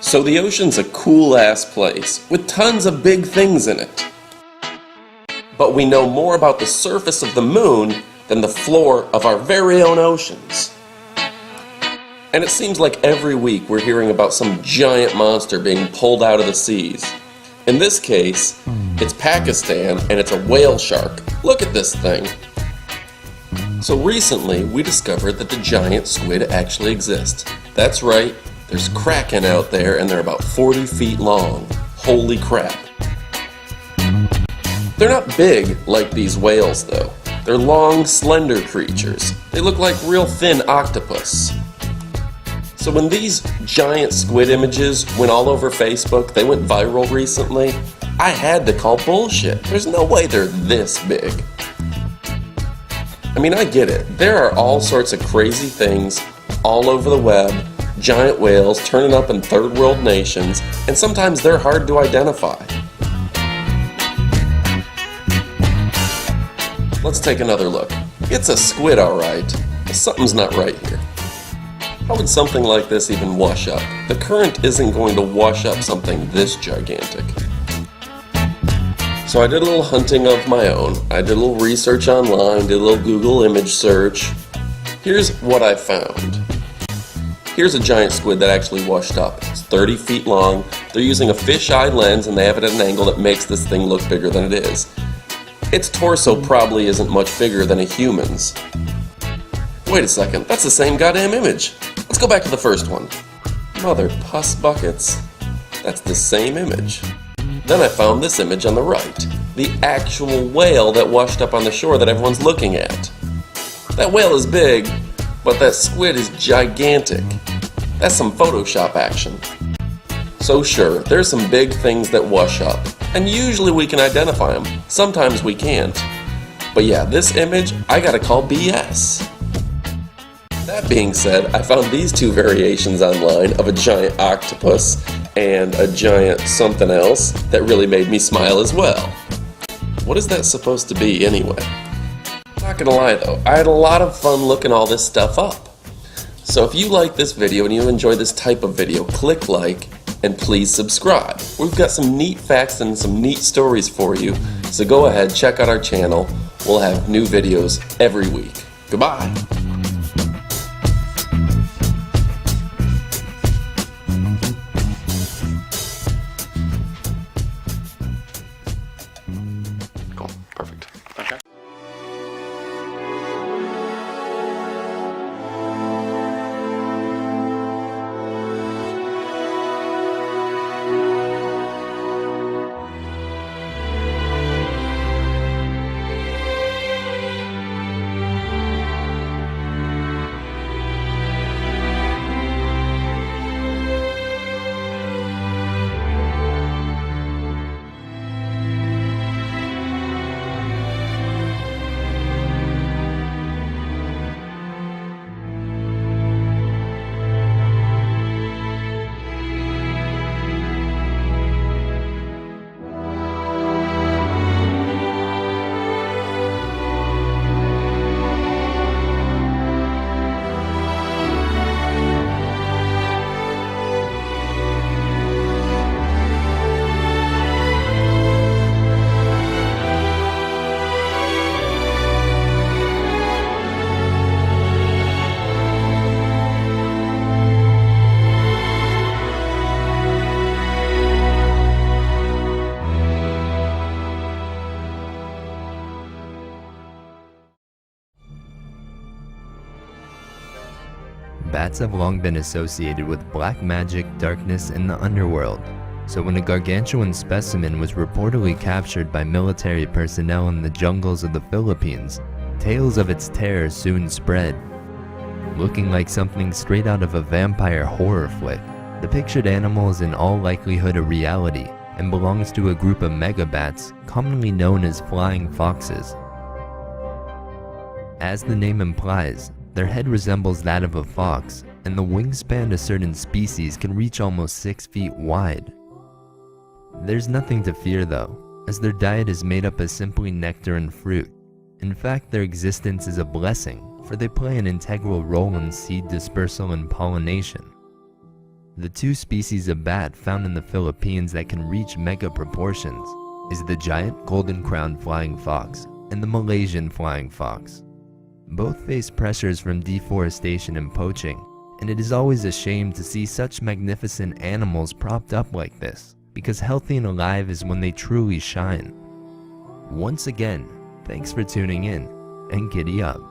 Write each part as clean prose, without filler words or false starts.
So the ocean's a cool-ass place, with tons of big things in it. But we know more about the surface of the moon than the floor of our very own oceans. And it seems like every week we're hearing about some giant monster being pulled out of the seas. In this case, it's Pakistan and it's a whale shark. Look at this thing. So recently, we discovered that the giant squid actually exist. That's right, there's kraken out there and they're about 40 feet long. Holy crap. They're not big like these whales though. They're long, slender creatures. They look like real thin octopus. So when these giant squid images went all over Facebook, they went viral recently, I had to call bullshit. There's no way they're this big. I mean, I get it. There are all sorts of crazy things all over the web, giant whales turning up in third world nations, and sometimes they're hard to identify. Let's take another look. It's a squid, alright, but something's not right here. How would something like this even wash up? The current isn't going to wash up something this gigantic. So I did a little hunting of my own. I did a little research online, did a little Google image search. Here's what I found. Here's a giant squid that actually washed up. It's 30 feet long. They're using a fisheye lens and they have it at an angle that makes this thing look bigger than it is. Its torso probably isn't much bigger than a human's. Wait a second, that's the same goddamn image. Let's go back to the first one. Mother puss buckets. That's the same image. Then I found this image on the right. The actual whale that washed up on the shore that everyone's looking at. That whale is big, but that squid is gigantic. That's some Photoshop action. So sure, there's some big things that wash up, and usually we can identify them. Sometimes we can't. But yeah, this image, I gotta call BS. That being said, I found these two variations online of a giant octopus and a giant something else that really made me smile as well. What is that supposed to be anyway? Not gonna lie though, I had a lot of fun looking all this stuff up. So if you like this video and you enjoy this type of video, click like and please subscribe. We've got some neat facts and some neat stories for you, so go ahead, check out our channel. We'll have new videos every week. Goodbye. Cool. Perfect. Okay. Bats have long been associated with black magic, darkness, and the underworld. So when a gargantuan specimen was reportedly captured by military personnel in the jungles of the Philippines, tales of its terror soon spread. Looking like something straight out of a vampire horror flick, the pictured animal is in all likelihood a reality and belongs to a group of megabats commonly known as flying foxes. As the name implies, their head resembles that of a fox, and the wingspan of certain species can reach almost 6 feet wide. There's nothing to fear though, as their diet is made up of simply nectar and fruit. In fact, their existence is a blessing, for they play an integral role in seed dispersal and pollination. The two species of bat found in the Philippines that can reach mega proportions is the giant golden-crowned flying fox and the Malaysian flying fox. Both face pressures from deforestation and poaching, and it is always a shame to see such magnificent animals propped up like this, because healthy and alive is when they truly shine. Once again, thanks for tuning in, and giddy up.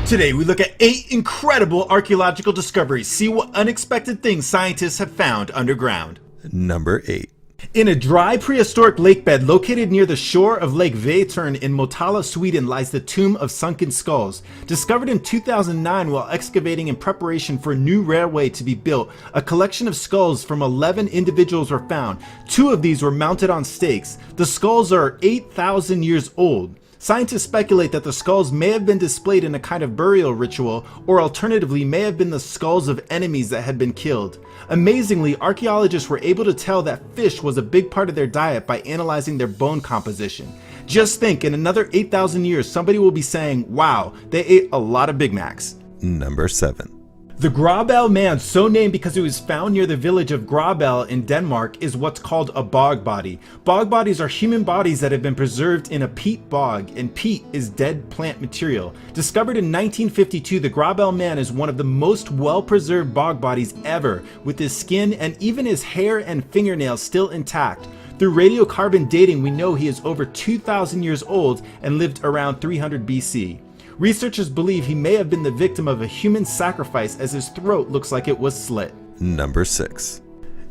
Today we look at 8 incredible archaeological discoveries. See what unexpected things scientists have found underground. Number 8. In a dry prehistoric lakebed located near the shore of Lake Vätern in Motala, Sweden lies the Tomb of Sunken Skulls. Discovered in 2009 while excavating in preparation for a new railway to be built, a collection of skulls from 11 individuals were found. 2 of these were mounted on stakes. The skulls are 8,000 years old. Scientists speculate that the skulls may have been displayed in a kind of burial ritual, or alternatively may have been the skulls of enemies that had been killed. Amazingly, archaeologists were able to tell that fish was a big part of their diet by analyzing their bone composition. Just think, in another 8,000 years, somebody will be saying, wow, they ate a lot of Big Macs. Number 7. The Grabel man, so named because it was found near the village of Grabel in Denmark, is what's called a bog body. Bog bodies are human bodies that have been preserved in a peat bog, and peat is dead plant material. Discovered in 1952, the Grabel man is one of the most well-preserved bog bodies ever, with his skin and even his hair and fingernails still intact. Through radiocarbon dating, we know he is over 2,000 years old and lived around 300 BC. Researchers believe he may have been the victim of a human sacrifice as his throat looks like it was slit. Number 6.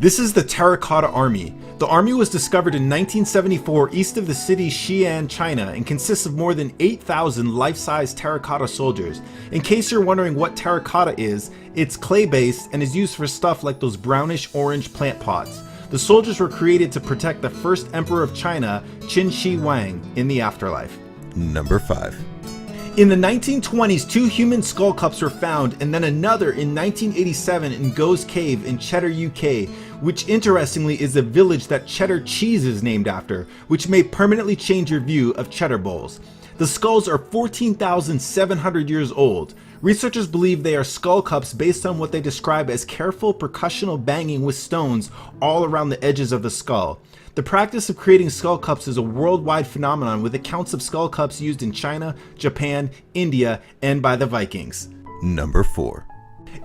This is the Terracotta Army. The army was discovered in 1974 east of the city Xi'an, China, and consists of more than 8,000 life-size terracotta soldiers. In case you're wondering what terracotta is, it's clay-based and is used for stuff like those brownish-orange plant pots. The soldiers were created to protect the first emperor of China, Qin Shi Huang, in the afterlife. Number 5. In the 1920s, 2 human skull cups were found, and then another in 1987 in Goes Cave in Cheddar, UK, which interestingly is the village that cheddar cheese is named after, which may permanently change your view of cheddar bowls. The skulls are 14,700 years old. Researchers believe they are skull cups based on what they describe as careful percussional banging with stones all around the edges of the skull. The practice of creating skull cups is a worldwide phenomenon, with accounts of skull cups used in China, Japan, India, and by the Vikings. Number 4.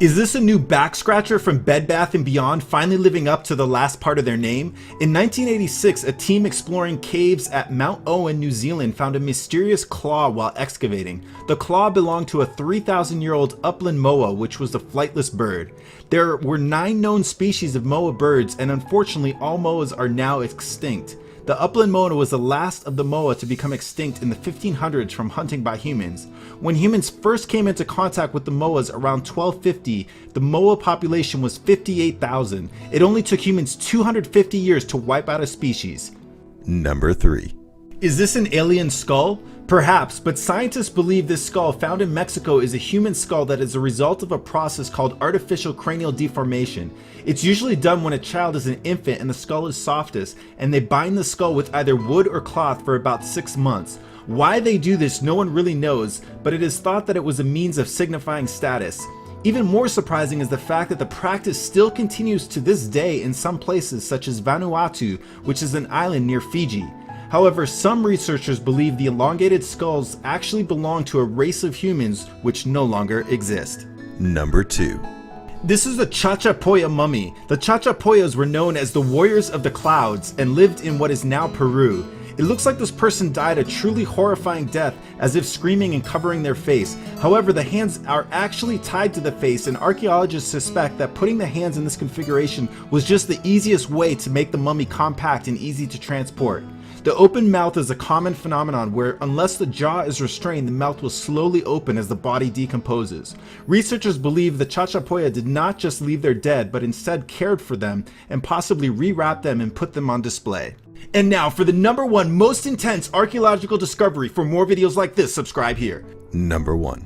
Is this a new back scratcher from Bed Bath & Beyond finally living up to the last part of their name? In 1986, a team exploring caves at Mount Owen, New Zealand found a mysterious claw while excavating. The claw belonged to a 3,000-year-old upland moa, which was a flightless bird. There were 9 known species of moa birds, and unfortunately all moas are now extinct. The upland moa was the last of the moa to become extinct in the 1500s from hunting by humans. When humans first came into contact with the moas around 1250, the moa population was 58,000. It only took humans 250 years to wipe out a species. Number 3. Is this an alien skull? Perhaps, but scientists believe this skull found in Mexico is a human skull that is a result of a process called artificial cranial deformation. It's usually done when a child is an infant and the skull is softest, and they bind the skull with either wood or cloth for about 6 months. Why they do this, no one really knows, but it is thought that it was a means of signifying status. Even more surprising is the fact that the practice still continues to this day in some places such as Vanuatu, which is an island near Fiji. However, some researchers believe the elongated skulls actually belong to a race of humans which no longer exist. Number 2. This is the Chachapoya mummy. The Chachapoyas were known as the warriors of the clouds and lived in what is now Peru. It looks like this person died a truly horrifying death, as if screaming and covering their face. However, the hands are actually tied to the face, and archaeologists suspect that putting the hands in this configuration was just the easiest way to make the mummy compact and easy to transport. The open mouth is a common phenomenon where, unless the jaw is restrained, the mouth will slowly open as the body decomposes. Researchers believe the Chachapoya did not just leave their dead, but instead cared for them and possibly rewrapped them and put them on display. And now for the #1 most intense archaeological discovery. For more videos like this, subscribe here. Number 1.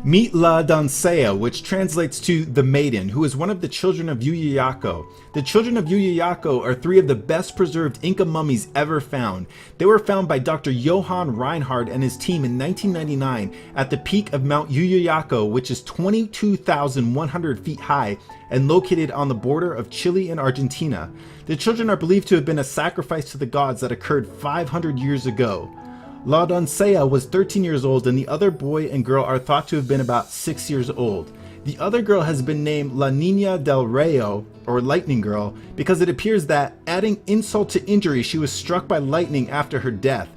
Meet La Doncella, which translates to the maiden, who is one of the children of Yuyayaco. The children of Yuyayaco are three of the best preserved Inca mummies ever found. They were found by Dr. Johann Reinhard and his team in 1999 at the peak of Mount Yuyayaco, which is 22,100 feet high and located on the border of Chile and Argentina. The children are believed to have been a sacrifice to the gods that occurred 500 years ago. La Doncella was 13 years old and the other boy and girl are thought to have been about 6 years old. The other girl has been named La Niña del Rayo, or Lightning Girl, because it appears that, adding insult to injury, she was struck by lightning after her death.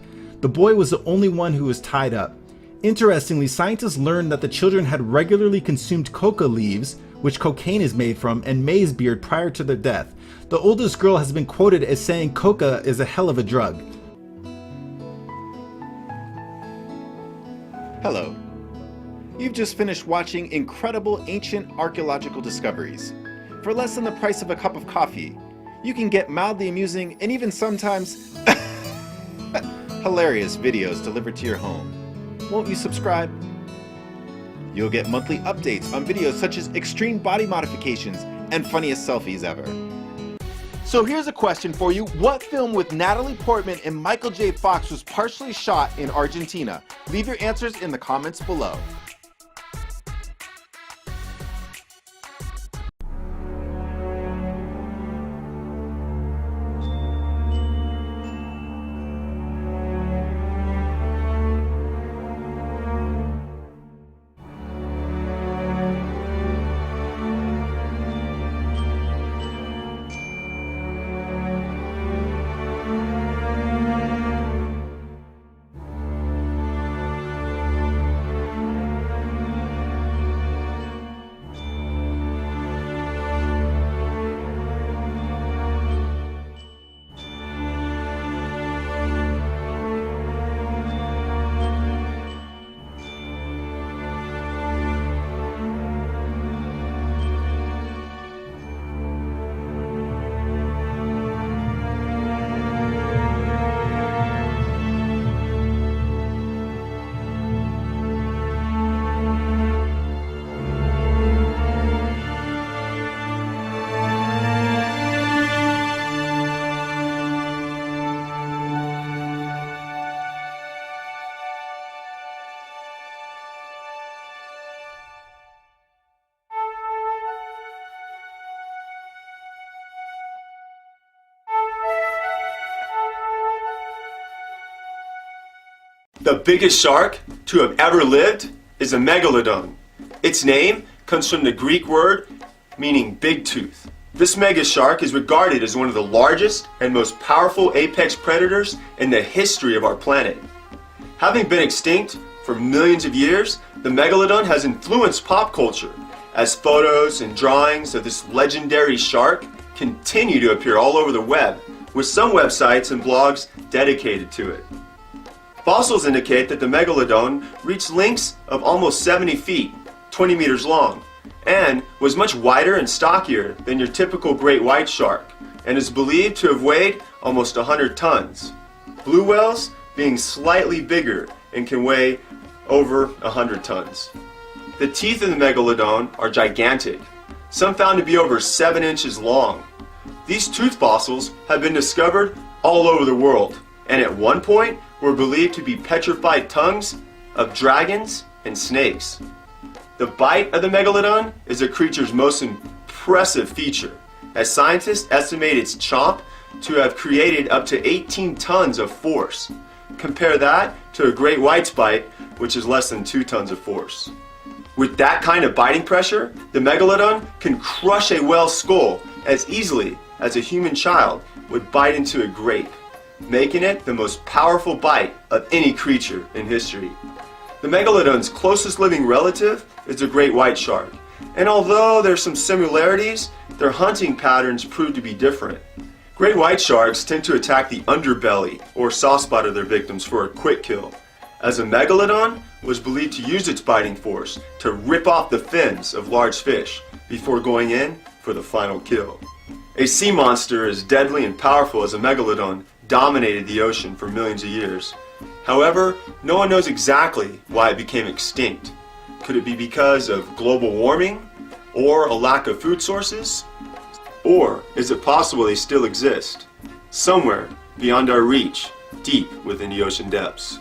The boy was the only one who was tied up. Interestingly, scientists learned that the children had regularly consumed coca leaves, which cocaine is made from, and maize beard prior to their death. The oldest girl has been quoted as saying coca is a hell of a drug. Hello. You've just finished watching incredible ancient archaeological discoveries. For less than the price of a cup of coffee, you can get mildly amusing and even sometimes hilarious videos delivered to your home. Won't you subscribe? You'll get monthly updates on videos such as extreme body modifications and funniest selfies ever. So here's a question for you. What film with Natalie Portman and Michael J. Fox was partially shot in Argentina? Leave your answers in the comments below. The biggest shark to have ever lived is a Megalodon. Its name comes from the Greek word meaning big tooth. This mega shark is regarded as one of the largest and most powerful apex predators in the history of our planet. Having been extinct for millions of years, the Megalodon has influenced pop culture as photos and drawings of this legendary shark continue to appear all over the web, with some websites and blogs dedicated to it. Fossils indicate that the Megalodon reached lengths of almost 70 feet, 20 meters long, and was much wider and stockier than your typical great white shark, and is believed to have weighed almost 100 tons. Blue whales being slightly bigger and can weigh over 100 tons. The teeth of the Megalodon are gigantic, some found to be over 7 inches long. These tooth fossils have been discovered all over the world, and at one point were believed to be petrified tongues of dragons and snakes. The bite of the Megalodon is the creature's most impressive feature, as scientists estimate its chomp to have created up to 18 tons of force. Compare that to a great white's bite, which is less than 2 tons of force. With that kind of biting pressure, the Megalodon can crush a whale's skull as easily as a human child would bite into a grape, making it the most powerful bite of any creature in history. The Megalodon's closest living relative is the great white shark, and although there's some similarities, their hunting patterns prove to be different. Great white sharks tend to attack the underbelly or soft spot of their victims for a quick kill, as a Megalodon was believed to use its biting force to rip off the fins of large fish before going in for the final kill. A sea monster as deadly and powerful as a Megalodon dominated the ocean for millions of years. However, no one knows exactly why it became extinct. Could it be because of global warming or a lack of food sources? Or is it possible they still exist somewhere beyond our reach, deep within the ocean depths?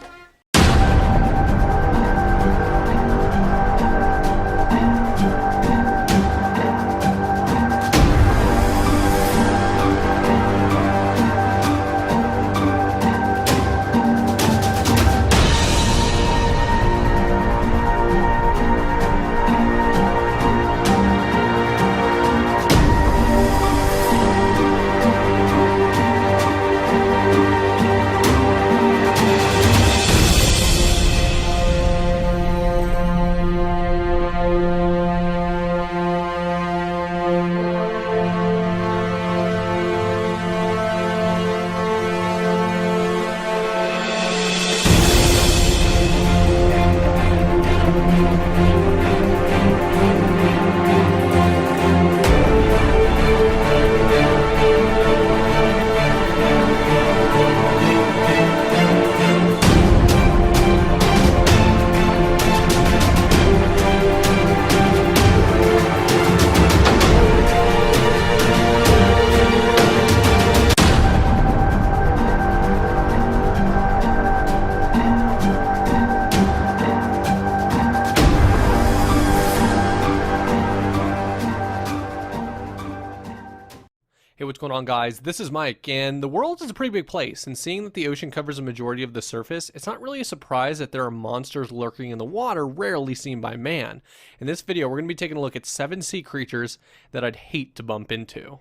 Hey, what's going on, guys? This is Mike, and the world is a pretty big place, and seeing that the ocean covers a majority of the surface, it's not really a surprise that there are monsters lurking in the water rarely seen by man. In this video, we're going to be taking a look at 7 sea creatures that I'd hate to bump into.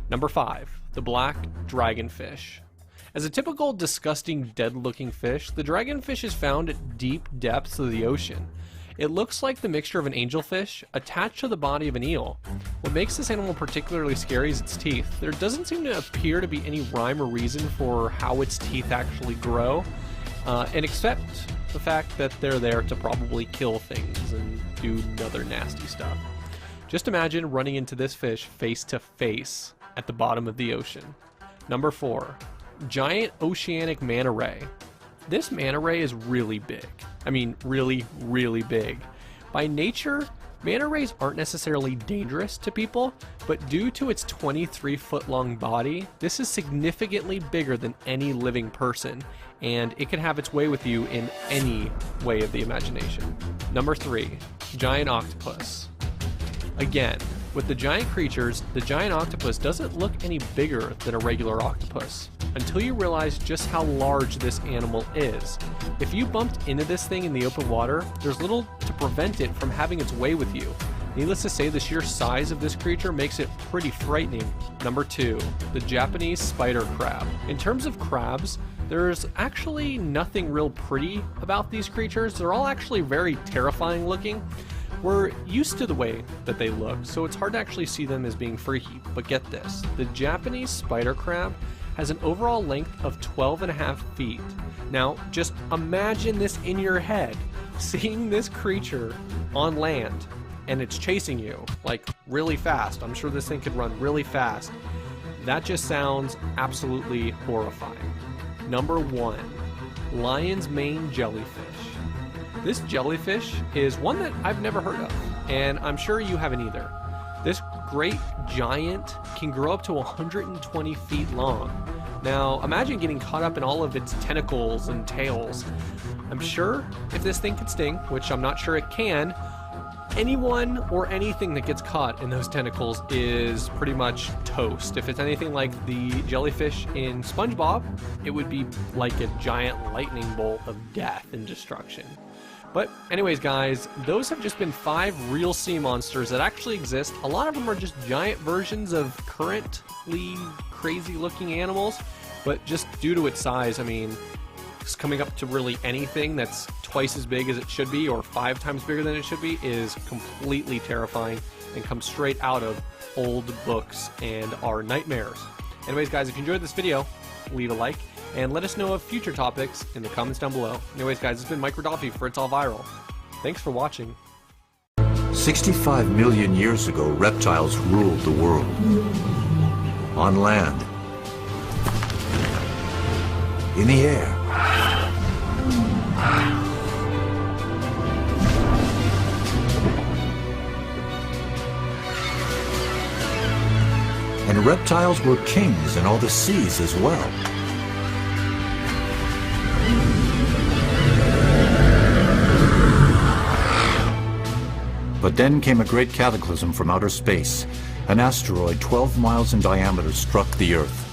Number 5, the black dragonfish. As a typical disgusting dead-looking fish, the dragonfish is found at deep depths of the ocean. It looks like the mixture of an angelfish attached to the body of an eel. What makes this animal particularly scary is its teeth. There doesn't seem to appear to be any rhyme or reason for how its teeth actually grow, and except the fact that they're there to probably kill things and do other nasty stuff. Just imagine running into this fish face to face at the bottom of the ocean. Number 4, giant oceanic manta ray. This manta ray is really big. I mean, really, really big. By nature, manta rays aren't necessarily dangerous to people, but due to its 23-foot-long body, this is significantly bigger than any living person, and it can have its way with you in any way of the imagination. Number 3, giant octopus. Again, with the giant creatures, the giant octopus doesn't look any bigger than a regular octopus, until you realize just how large this animal is. If you bumped into this thing in the open water, there's little to prevent it from having its way with you. Needless to say, the sheer size of this creature makes it pretty frightening. Number 2, the Japanese spider crab. In terms of crabs, there's actually nothing real pretty about these creatures. They're all actually very terrifying looking. We're used to the way that they look, so it's hard to actually see them as being freaky. But get this, the Japanese spider crab has an overall length of 12.5 feet. Now, just imagine this in your head, seeing this creature on land, and it's chasing you, like, really fast. I'm sure this thing could run really fast. That just sounds absolutely horrifying. Number 1, lion's mane jellyfish. This jellyfish is one that I've never heard of, and I'm sure you haven't either. This great giant can grow up to 120 feet long. Now, imagine getting caught up in all of its tentacles and tails. I'm sure if this thing could sting, which I'm not sure it can, anyone or anything that gets caught in those tentacles is pretty much toast. If it's anything like the jellyfish in SpongeBob, it would be like a giant lightning bolt of death and destruction. But anyways, guys, those have just been 5 real sea monsters that actually exist. A lot of them are just giant versions of currently crazy looking animals, but just due to its size, I mean, it's coming up to really anything that's twice as big as it should be or 5 times bigger than it should be is completely terrifying and comes straight out of old books and our nightmares. Anyways, guys, if you enjoyed this video, leave a like and let us know of future topics in the comments down below. Anyways, guys, it's been Mike Rodolphi for It's All Viral. Thanks for watching. 65 million years ago, reptiles ruled the world. On land. In the air. reptiles were kings in all the seas as well. But then came a great cataclysm from outer space. An asteroid 12 miles in diameter struck the Earth.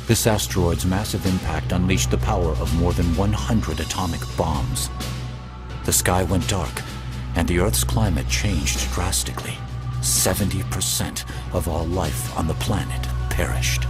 This asteroid's massive impact unleashed the power of more than 100 atomic bombs. The sky went dark, and the Earth's climate changed drastically. 70% of all life on the planet perished.